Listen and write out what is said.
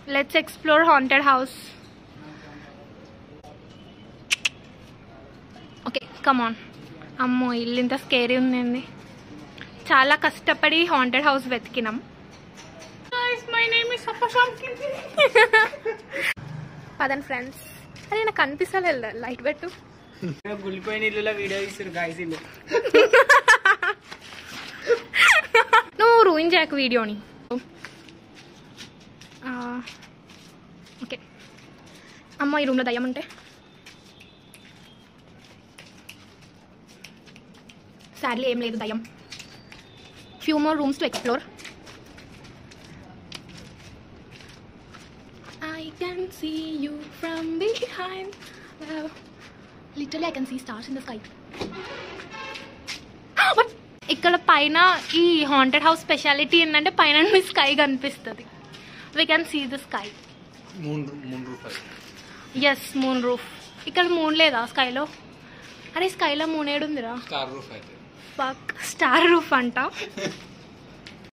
Let's explore haunted house. Okay, come on. అమ్మో ఇల్లు ఇంత స్కేరీ ఉందండి. చాలా కష్టపడి హాంటెడ్ హౌస్ వెతికినాం. Guys, my name is Sapashamki. పదండి ఫ్రెండ్స్. అరే నాకు కనిపిస్తలేదు, లైట్ పెట్టు. గుల్లిపోయిన ఇల్లులో వీడియో తీస్తారు గాయ్స్. ఇల్లు నువ్వు రూయిన్ చేయకు వీడియోని. ఓకే అమ్మ ఈ రూమ్లో దయ్యం ఉంటే సాడ్లీ ఏం లేదు దయ్యం. Few more rooms to explore. I can see you from behind. Literally I can see stars in the sky. ఇక్కడ పైన ఈ హాంటెడ్ హౌస్ స్పెషాలిటీ ఏంటంటే పైన నుండి స్కై కనిపిస్తుంది. We can see the sky. Moon roof. Yes, moon roof. ఇక్కడ moon లేదా స్కైలో? అరే స్కైలో మూన్ ఏడుందిరా? Star roof అయితే. ఫక్, స్టార్ రూఫ్ అంట.